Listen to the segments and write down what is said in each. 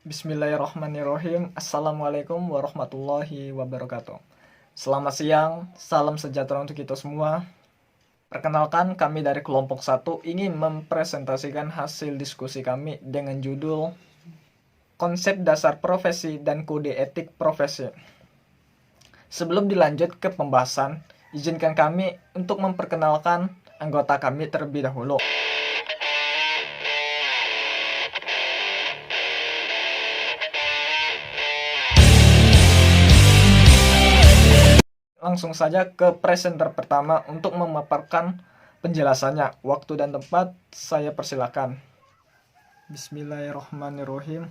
Bismillahirrahmanirrahim. Assalamualaikum warahmatullahi wabarakatuh. Selamat siang, salam sejahtera untuk kita semua. Perkenalkan, kami dari kelompok 1 ingin mempresentasikan hasil diskusi kami dengan judul Konsep Dasar Profesi dan Kode Etik Profesi. Sebelum dilanjut ke pembahasan, izinkan kami untuk memperkenalkan anggota kami terlebih dahulu. Langsung saja ke presenter pertama untuk memaparkan penjelasannya. Waktu dan tempat saya persilakan. Bismillahirrahmanirrahim.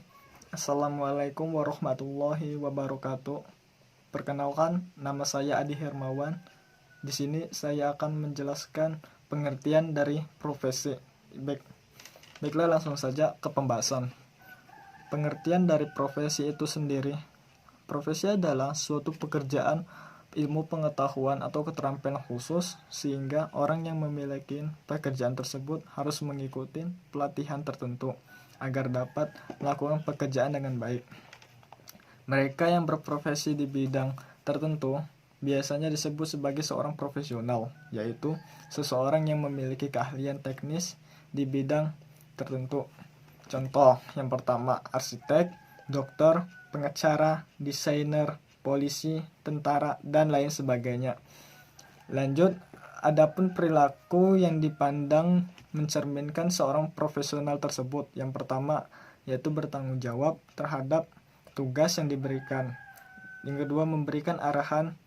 Assalamualaikum warahmatullahi wabarakatuh. Perkenalkan, nama saya Adi Hermawan. Di sini saya akan menjelaskan pengertian dari profesi. Baiklah, langsung saja ke pembahasan. Pengertian dari profesi itu sendiri. Profesi adalah suatu pekerjaan, ilmu pengetahuan atau keterampilan khusus sehingga orang yang memiliki pekerjaan tersebut harus mengikuti pelatihan tertentu agar dapat melakukan pekerjaan dengan baik. Mereka yang berprofesi di bidang tertentu biasanya disebut sebagai seorang profesional, yaitu seseorang yang memiliki keahlian teknis di bidang tertentu. Contoh yang pertama, arsitek, dokter, pengacara, desainer, polisi, tentara, dan lain sebagainya. Lanjut, adapun perilaku yang dipandang mencerminkan seorang profesional tersebut. Yang pertama, yaitu bertanggung jawab terhadap tugas yang diberikan. Yang kedua, memberikan arahan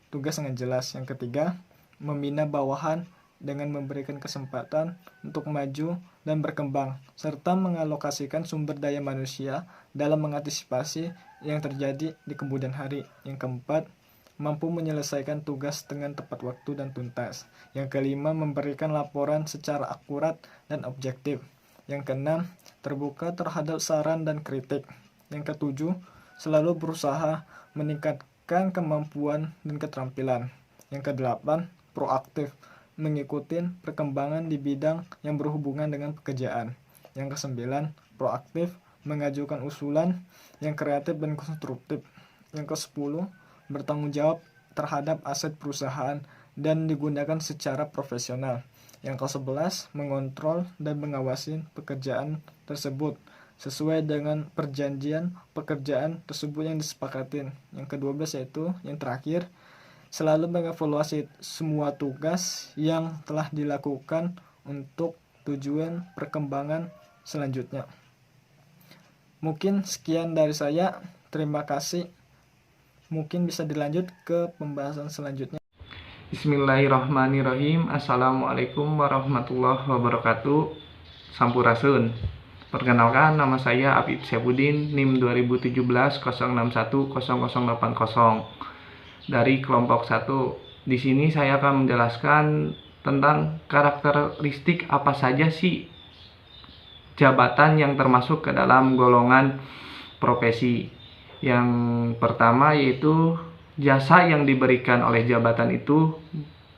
tugas dengan jelas. Yang ketiga, membina bawahan dengan memberikan kesempatan untuk maju dan berkembang, serta mengalokasikan sumber daya manusia dalam mengantisipasi yang terjadi di kemudian hari. Yang keempat, mampu menyelesaikan tugas dengan tepat waktu dan tuntas. Yang kelima, memberikan laporan secara akurat dan objektif. Yang keenam, terbuka terhadap saran dan kritik. Yang ketujuh, selalu berusaha meningkatkan kemampuan dan keterampilan. Yang kedelapan, proaktif, mengikuti perkembangan di bidang yang berhubungan dengan pekerjaan. Yang kesembilan, proaktif, mengajukan usulan yang kreatif dan konstruktif. Yang ke-10, bertanggung jawab terhadap aset perusahaan dan digunakan secara profesional. Yang ke-11, mengontrol dan mengawasi pekerjaan tersebut sesuai dengan perjanjian pekerjaan tersebut yang disepakati. Yang ke-12 yaitu yang terakhir, selalu mengevaluasi semua tugas yang telah dilakukan untuk tujuan perkembangan selanjutnya. Mungkin sekian dari saya. Terima kasih. Mungkin bisa dilanjut ke pembahasan selanjutnya. Bismillahirrahmanirrahim. Assalamualaikum warahmatullahi wabarakatuh. Sampurasun. Perkenalkan, nama saya Apip Syabudin, NIM 2017 061 0080 dari kelompok 1. Di sini saya akan menjelaskan tentang karakteristik apa saja sih jabatan yang termasuk ke dalam golongan profesi. Yang pertama yaitu jasa yang diberikan oleh jabatan itu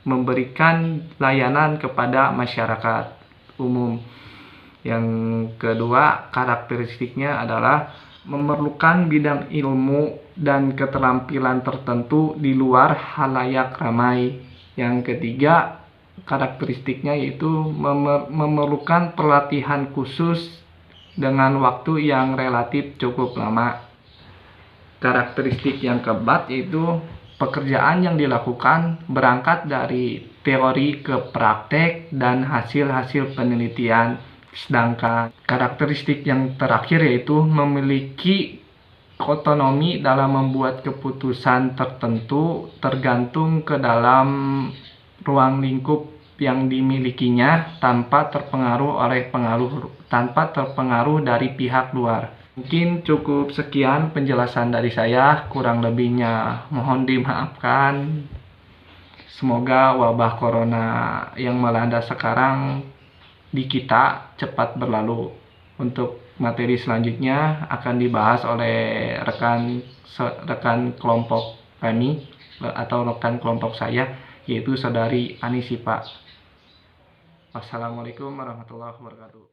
memberikan layanan kepada masyarakat umum. Yang kedua, karakteristiknya adalah memerlukan bidang ilmu dan keterampilan tertentu di luar halayak ramai. Yang ketiga, karakteristiknya yaitu memerlukan pelatihan khusus dengan waktu yang relatif cukup lama. Karakteristik yang keempat yaitu pekerjaan yang dilakukan berangkat dari teori ke praktek dan hasil-hasil penelitian. Sedangkan karakteristik yang terakhir yaitu memiliki otonomi dalam membuat keputusan tertentu tergantung ke dalam ruang lingkup yang dimilikinya tanpa terpengaruh dari pihak luar. Mungkin cukup sekian penjelasan dari saya, kurang lebihnya mohon dimaafkan. Semoga wabah corona yang melanda sekarang di kita cepat berlalu. Untuk materi selanjutnya akan dibahas oleh rekan kelompok kami atau rekan kelompok saya, yaitu saudari Anisipa. Wassalamualaikum warahmatullahi wabarakatuh.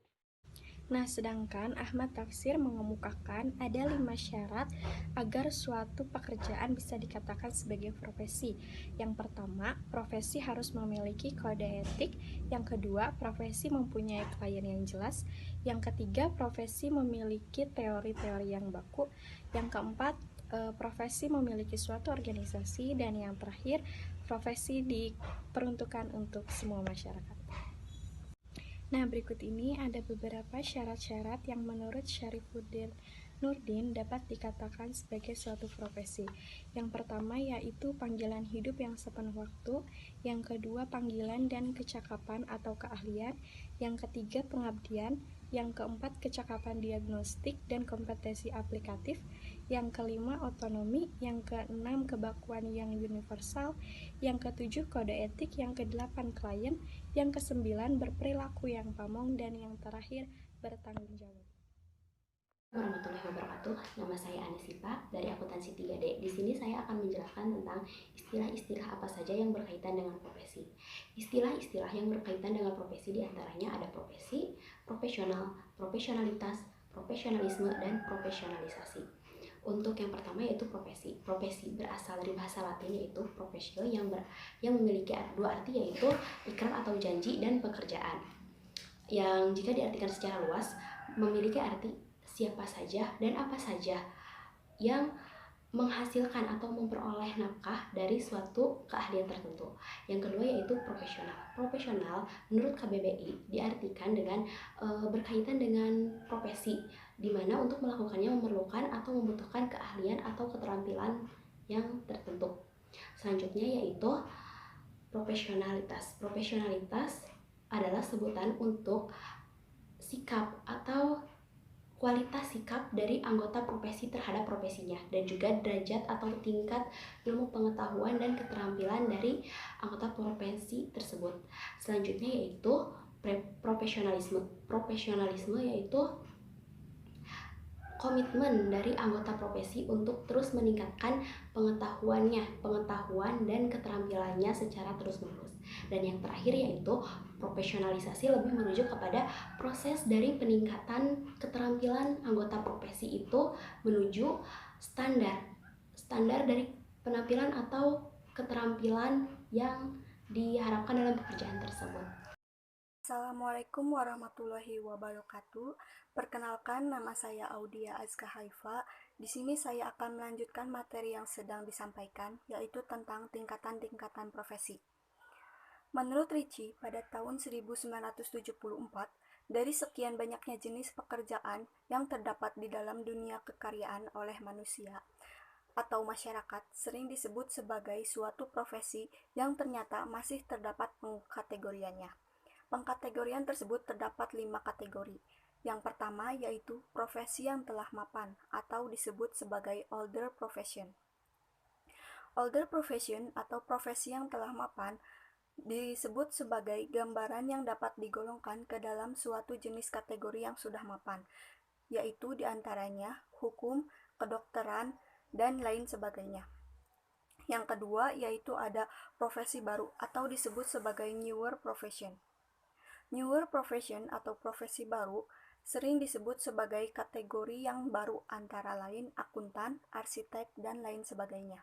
Nah, sedangkan Ahmad Tafsir mengemukakan ada 5 syarat agar suatu pekerjaan bisa dikatakan sebagai profesi. Yang pertama, profesi harus memiliki kode etik. Yang kedua, profesi mempunyai klien yang jelas. Yang ketiga, profesi memiliki teori-teori yang baku. Yang keempat, profesi memiliki suatu organisasi. Dan yang terakhir, profesi diperuntukkan untuk semua masyarakat. Nah, berikut ini ada beberapa syarat-syarat yang menurut Syarifuddin Nurdin dapat dikatakan sebagai suatu profesi. Yang pertama yaitu panggilan hidup yang sepenuh waktu, yang kedua panggilan dan kecakapan atau keahlian, yang ketiga pengabdian, yang keempat kecakapan diagnostik dan kompetensi aplikatif, yang kelima otonomi, yang keenam kebakuan yang universal, yang ketujuh kode etik, yang kedelapan klien, yang kesembilan berperilaku yang pamong, dan yang terakhir bertanggung jawab. Warahmatullahi wabarakatuh. Nama saya Anisipa dari akuntansi 3D. Di sini saya akan menjelaskan tentang istilah-istilah apa saja yang berkaitan dengan profesi. Istilah-istilah yang berkaitan dengan profesi diantaranya ada profesi, profesional, profesionalitas, profesionalisme, dan profesionalisasi. Untuk yang pertama yaitu profesi. Profesi berasal dari bahasa Latin yaitu profesio yang memiliki dua arti yaitu ikrar atau janji dan pekerjaan. Yang jika diartikan secara luas memiliki arti siapa saja dan apa saja yang menghasilkan atau memperoleh nafkah dari suatu keahlian tertentu. Yang kedua yaitu profesional. Profesional menurut KBBI diartikan dengan berkaitan dengan profesi, di mana untuk melakukannya memerlukan atau membutuhkan keahlian atau keterampilan yang tertentu. Selanjutnya yaitu profesionalitas. Profesionalitas adalah sebutan untuk sikap atau kualitas sikap dari anggota profesi terhadap profesinya, dan juga derajat atau tingkat ilmu pengetahuan dan keterampilan dari anggota profesi tersebut. Selanjutnya yaitu profesionalisme. Profesionalisme yaitu komitmen dari anggota profesi untuk terus meningkatkan pengetahuan dan keterampilannya secara terus-menerus. Dan yang terakhir yaitu profesionalisasi lebih merujuk kepada proses dari peningkatan keterampilan anggota profesi itu menuju standar dari penampilan atau keterampilan yang diharapkan dalam pekerjaan tersebut. Assalamualaikum warahmatullahi wabarakatuh. Perkenalkan, nama saya Audia Azka Haifa. Di sini saya akan melanjutkan materi yang sedang disampaikan, yaitu tentang tingkatan-tingkatan profesi. Menurut Ricci, pada tahun 1974, dari sekian banyaknya jenis pekerjaan yang terdapat di dalam dunia kekaryaan oleh manusia atau masyarakat, sering disebut sebagai suatu profesi yang ternyata masih terdapat pengkategoriannya. Pengkategorian tersebut terdapat 5 kategori. Yang pertama yaitu profesi yang telah mapan atau disebut sebagai older profession. Older profession atau profesi yang telah mapan disebut sebagai gambaran yang dapat digolongkan ke dalam suatu jenis kategori yang sudah mapan, yaitu diantaranya hukum, kedokteran, dan lain sebagainya. Yang kedua yaitu ada profesi baru atau disebut sebagai newer profession. Newer profession atau profesi baru sering disebut sebagai kategori yang baru, antara lain akuntan, arsitek, dan lain sebagainya.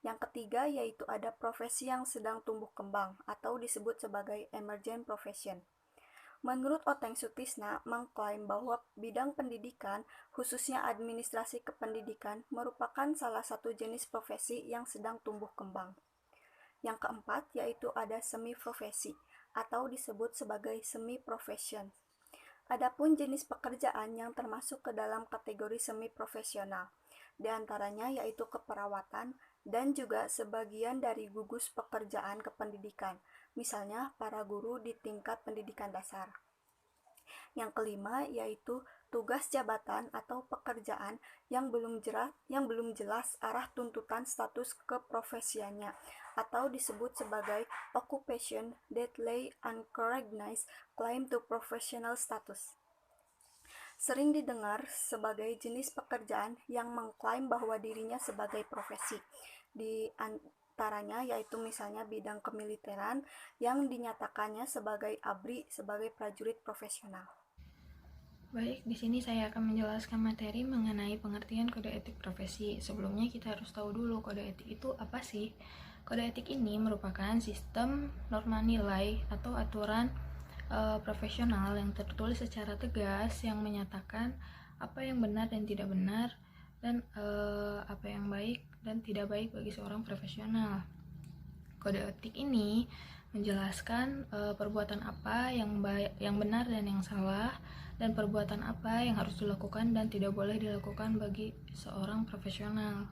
Yang ketiga yaitu ada profesi yang sedang tumbuh kembang atau disebut sebagai emergent profession. Menurut Oteng Sutisna mengklaim bahwa bidang pendidikan, khususnya administrasi kependidikan, merupakan salah satu jenis profesi yang sedang tumbuh kembang. Yang keempat yaitu ada semi profesi atau disebut sebagai semi profession. Adapun jenis pekerjaan yang termasuk ke dalam kategori semi profesional, diantaranya yaitu keperawatan dan juga sebagian dari gugus pekerjaan kependidikan, misalnya para guru di tingkat pendidikan dasar. Yang kelima yaitu tugas jabatan atau pekerjaan yang belum jelas arah tuntutan status keprofesiannya, atau disebut sebagai occupation that lay unrecognized claim to professional status. Sering didengar sebagai jenis pekerjaan yang mengklaim bahwa dirinya sebagai profesi. Di antaranya yaitu misalnya bidang kemiliteran yang dinyatakannya sebagai ABRI, sebagai prajurit profesional. Baik, di sini saya akan menjelaskan materi mengenai pengertian kode etik profesi. Sebelumnya kita harus tahu dulu kode etik itu apa sih? Kode etik ini merupakan sistem norma nilai atau aturan profesional yang tertulis secara tegas yang menyatakan apa yang benar dan tidak benar dan apa yang baik dan tidak baik bagi seorang profesional. Kode etik ini menjelaskan perbuatan apa yang benar dan yang salah, dan perbuatan apa yang harus dilakukan dan tidak boleh dilakukan bagi seorang profesional.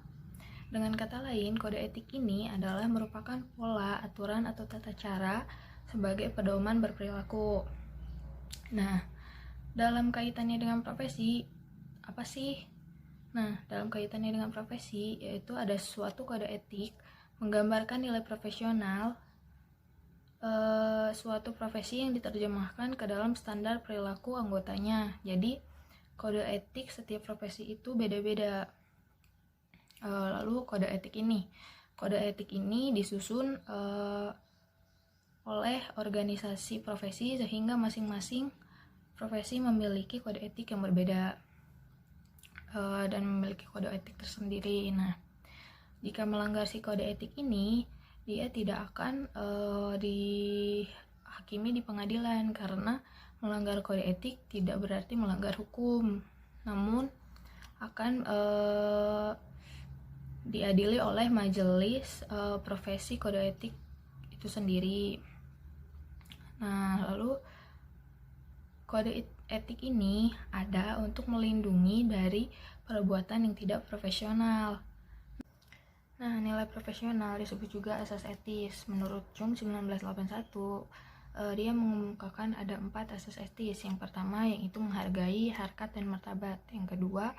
Dengan kata lain, kode etik ini adalah merupakan pola, aturan, atau tata cara sebagai pedoman berperilaku. Nah, dalam kaitannya dengan profesi, apa sih? Nah, dalam kaitannya dengan profesi, yaitu ada suatu kode etik menggambarkan nilai profesional suatu profesi yang diterjemahkan ke dalam standar perilaku anggotanya. Jadi, kode etik setiap profesi itu beda-beda. Lalu kode etik ini disusun oleh organisasi profesi sehingga masing-masing profesi memiliki kode etik yang berbeda dan memiliki kode etik tersendiri. Nah, jika melanggar si kode etik ini, dia tidak akan dihakimi di pengadilan, karena melanggar kode etik tidak berarti melanggar hukum, namun akan diadili oleh majelis profesi kode etik itu sendiri. Nah, lalu kode etik ini ada untuk melindungi dari perbuatan yang tidak profesional. Nah, nilai profesional disebut juga asas etis. Menurut Jung 1981, dia mengemukakan ada 4 asas etis. Yang pertama yaitu menghargai harkat dan martabat. Yang kedua,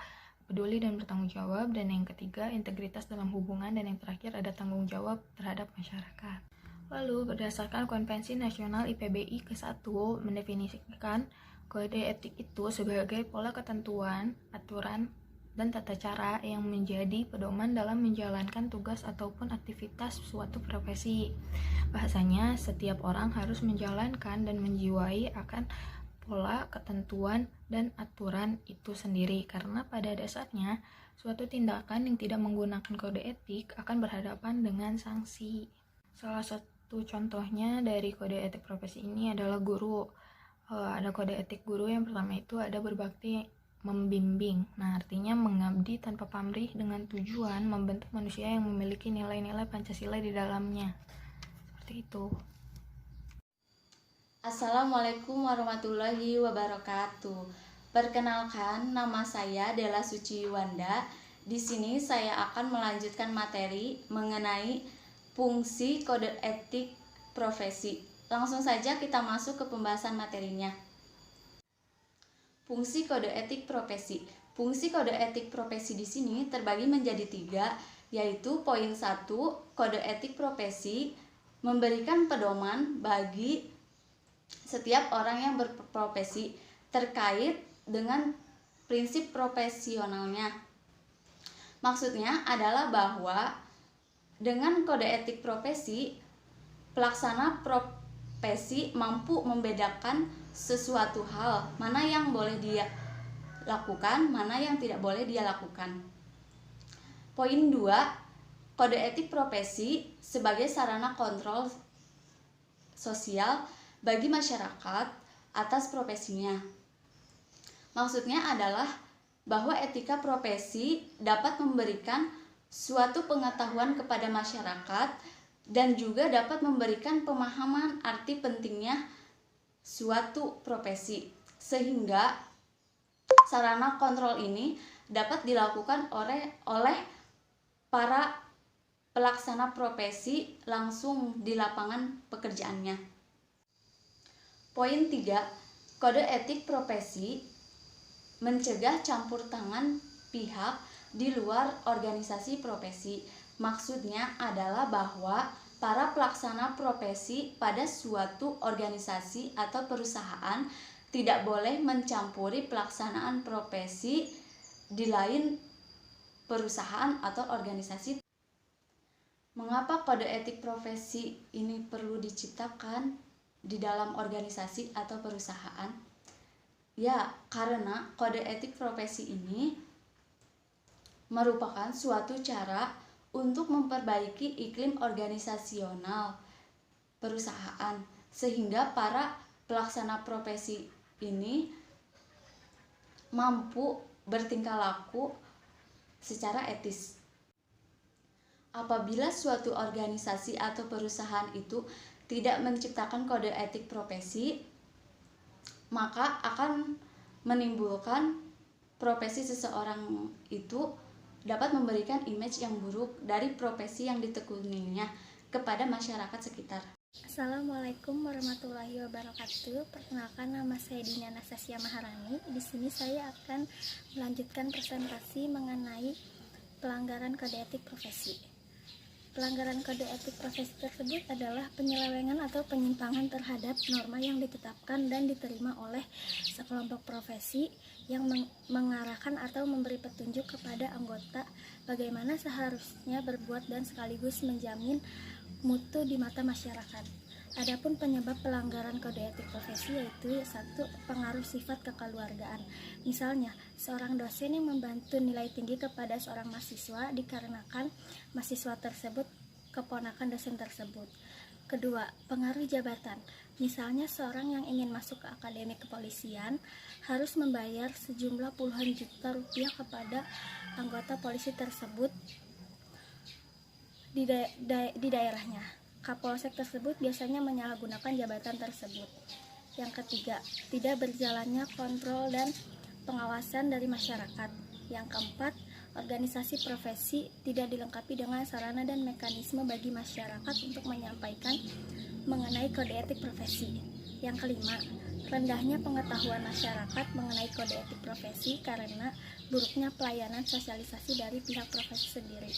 peduli dan bertanggung jawab. Dan yang ketiga, integritas dalam hubungan. Dan yang terakhir ada tanggung jawab terhadap masyarakat. Lalu, berdasarkan Konvensi Nasional IPBI ke-1 mendefinisikan kode etik itu sebagai pola ketentuan, aturan, dan tata cara yang menjadi pedoman dalam menjalankan tugas ataupun aktivitas suatu profesi. Bahasanya, setiap orang harus menjalankan dan menjiwai akan pola, ketentuan, dan aturan itu sendiri, karena pada dasarnya suatu tindakan yang tidak menggunakan kode etik akan berhadapan dengan sanksi. Salah satu contohnya dari kode etik profesi ini adalah guru. Ada kode etik guru yang pertama itu ada berbakti membimbing. Nah, artinya mengabdi tanpa pamrih dengan tujuan membentuk manusia yang memiliki nilai-nilai Pancasila di dalamnya. Seperti itu. Assalamualaikum warahmatullahi wabarakatuh. Perkenalkan, nama saya Della Suci Wanda. Di sini saya akan melanjutkan materi mengenai fungsi kode etik profesi. Langsung saja kita masuk ke pembahasan materinya. Fungsi kode etik profesi. Fungsi kode etik profesi di sini terbagi menjadi 3, yaitu poin 1, kode etik profesi memberikan pedoman bagi setiap orang yang berprofesi terkait dengan prinsip profesionalnya. Maksudnya adalah bahwa dengan kode etik profesi, pelaksana profesi mampu membedakan sesuatu hal, mana yang boleh dia lakukan, mana yang tidak boleh dia lakukan. Poin 2, kode etik profesi sebagai sarana kontrol sosial bagi masyarakat atas profesinya. Maksudnya adalah bahwa etika profesi dapat memberikan suatu pengetahuan kepada masyarakat dan juga dapat memberikan pemahaman arti pentingnya suatu profesi, sehingga sarana kontrol ini dapat dilakukan oleh para pelaksana profesi langsung di lapangan pekerjaannya. Poin 3, kode etik profesi mencegah campur tangan pihak di luar organisasi profesi. Maksudnya adalah bahwa para pelaksana profesi pada suatu organisasi atau perusahaan tidak boleh mencampuri pelaksanaan profesi di lain perusahaan atau organisasi. Mengapa kode etik profesi ini perlu diciptakan di dalam organisasi atau perusahaan? Ya, karena kode etik profesi ini merupakan suatu cara untuk memperbaiki iklim organisasional perusahaan sehingga para pelaksana profesi ini mampu bertingkah laku secara etis. Apabila suatu organisasi atau perusahaan itu tidak menciptakan kode etik profesi, maka akan menimbulkan profesi seseorang itu dapat memberikan image yang buruk dari profesi yang ditekuninya kepada masyarakat sekitar. Assalamualaikum warahmatullahi wabarakatuh. Perkenalkan, nama saya Dina Anastasia Maharani. Di sini saya akan melanjutkan presentasi mengenai pelanggaran kode etik profesi. Pelanggaran kode etik profesi tersebut adalah penyelewengan atau penyimpangan terhadap norma yang ditetapkan dan diterima oleh sekelompok profesi yang mengarahkan atau memberi petunjuk kepada anggota bagaimana seharusnya berbuat dan sekaligus menjamin mutu di mata masyarakat. Adapun penyebab pelanggaran kode etik profesi yaitu 1. Pengaruh sifat kekeluargaan. Misalnya, seorang dosen yang membantu nilai tinggi kepada seorang mahasiswa dikarenakan mahasiswa tersebut keponakan dosen tersebut. Kedua, pengaruh jabatan. Misalnya, seorang yang ingin masuk ke akademi kepolisian harus membayar sejumlah puluhan juta rupiah kepada anggota polisi tersebut di daerahnya. Kapolsek tersebut biasanya menyalahgunakan jabatan tersebut. Yang ketiga, tidak berjalannya kontrol dan pengawasan dari masyarakat. Yang keempat, organisasi profesi tidak dilengkapi dengan sarana dan mekanisme bagi masyarakat untuk menyampaikan mengenai kode etik profesi. Yang kelima, rendahnya pengetahuan masyarakat mengenai kode etik profesi karena buruknya pelayanan sosialisasi dari pihak profesi sendiri.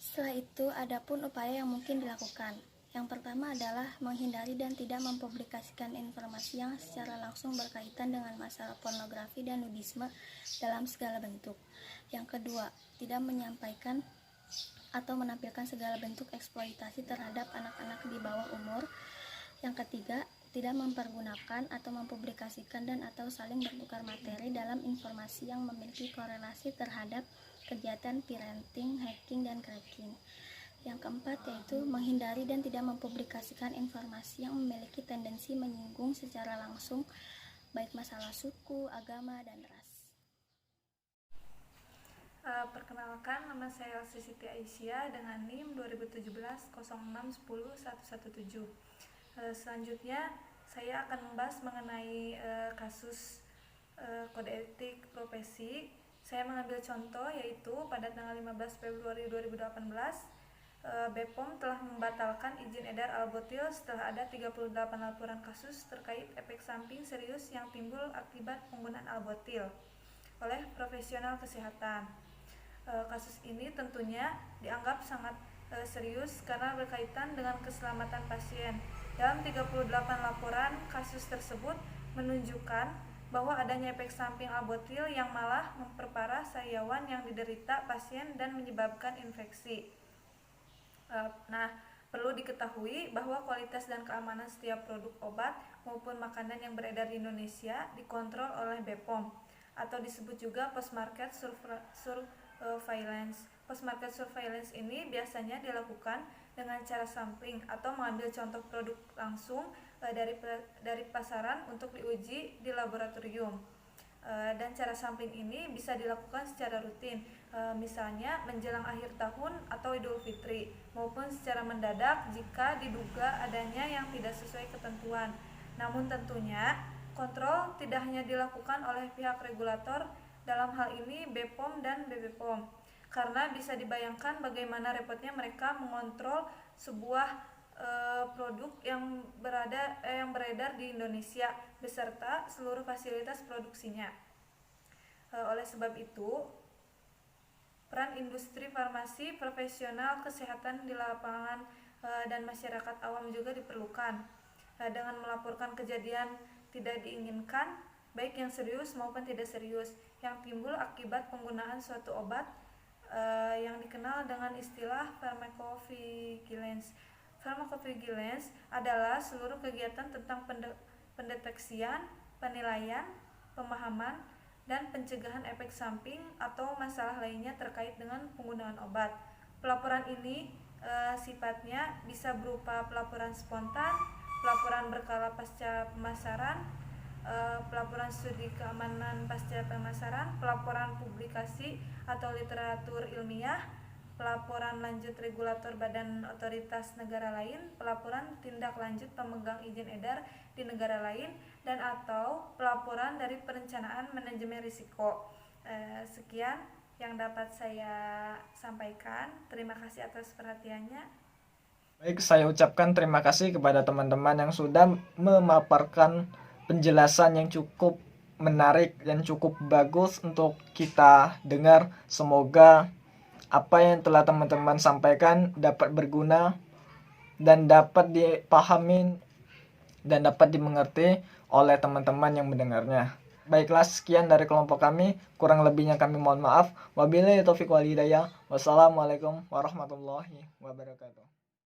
Setelah itu, adapun upaya yang mungkin dilakukan. Yang pertama adalah menghindari dan tidak mempublikasikan informasi yang secara langsung berkaitan dengan masalah pornografi dan nudisme dalam segala bentuk. Yang kedua, tidak menyampaikan atau menampilkan segala bentuk eksploitasi terhadap anak-anak di bawah umur. Yang ketiga, tidak mempergunakan atau mempublikasikan dan atau saling bertukar materi dalam informasi yang memiliki korelasi terhadap kegiatan pirating, hacking, dan cracking. Yang keempat yaitu menghindari dan tidak mempublikasikan informasi yang memiliki tendensi menyinggung secara langsung baik masalah suku, agama, dan ras. Perkenalkan, nama saya Elsie Siti Aisyah dengan NIM 2017-06-10-117. Selanjutnya saya akan membahas mengenai kasus kode etik profesi. Saya mengambil contoh yaitu pada tanggal 15 Februari 2018 BPOM telah membatalkan izin edar albotil setelah ada 38 laporan kasus terkait efek samping serius yang timbul akibat penggunaan albotil oleh profesional kesehatan. Kasus ini tentunya dianggap sangat serius karena berkaitan dengan keselamatan pasien. Dalam 38 laporan kasus tersebut menunjukkan bahwa adanya efek samping albotil yang malah memperparah sariawan yang diderita pasien dan menyebabkan infeksi. Perlu diketahui bahwa kualitas dan keamanan setiap produk obat maupun makanan yang beredar di Indonesia dikontrol oleh BPOM atau disebut juga post-market surveillance. Post-market surveillance ini biasanya dilakukan dengan cara sampling atau mengambil contoh produk langsung dari pasaran untuk diuji di laboratorium. Dan cara sampling ini bisa dilakukan secara rutin, misalnya menjelang akhir tahun atau Idul Fitri, maupun secara mendadak jika diduga adanya yang tidak sesuai ketentuan. Namun tentunya kontrol tidak hanya dilakukan oleh pihak regulator, dalam hal ini BPOM dan BPOM, karena bisa dibayangkan bagaimana repotnya mereka mengontrol sebuah produk yang beredar di Indonesia beserta seluruh fasilitas produksinya. Oleh sebab itu, peran industri farmasi, profesional kesehatan di lapangan dan masyarakat awam juga diperlukan dengan melaporkan kejadian tidak diinginkan, baik yang serius maupun tidak serius, yang timbul akibat penggunaan suatu obat yang dikenal dengan istilah pharmacovigilance. Pharmacovigilance adalah seluruh kegiatan tentang pendeteksian, penilaian, pemahaman, dan pencegahan efek samping atau masalah lainnya terkait dengan penggunaan obat. Pelaporan ini sifatnya bisa berupa pelaporan spontan, pelaporan berkala pasca pemasaran, pelaporan studi keamanan pasca pemasaran, pelaporan publikasi atau literatur ilmiah, pelaporan lanjut regulator badan otoritas negara lain, pelaporan tindak lanjut pemegang izin edar di negara lain, dan atau pelaporan dari perencanaan manajemen risiko. Sekian yang dapat saya sampaikan. Terima kasih atas perhatiannya. Baik, saya ucapkan terima kasih kepada teman-teman yang sudah memaparkan penjelasan yang cukup menarik dan cukup bagus untuk kita dengar. Semoga apa yang telah teman-teman sampaikan dapat berguna dan dapat dipahami dan dapat dimengerti oleh teman-teman yang mendengarnya. Baiklah, sekian dari kelompok kami. Kurang lebihnya kami mohon maaf. Wabillahi taufiq wal hidayah. Wassalamualaikum warahmatullahi wabarakatuh.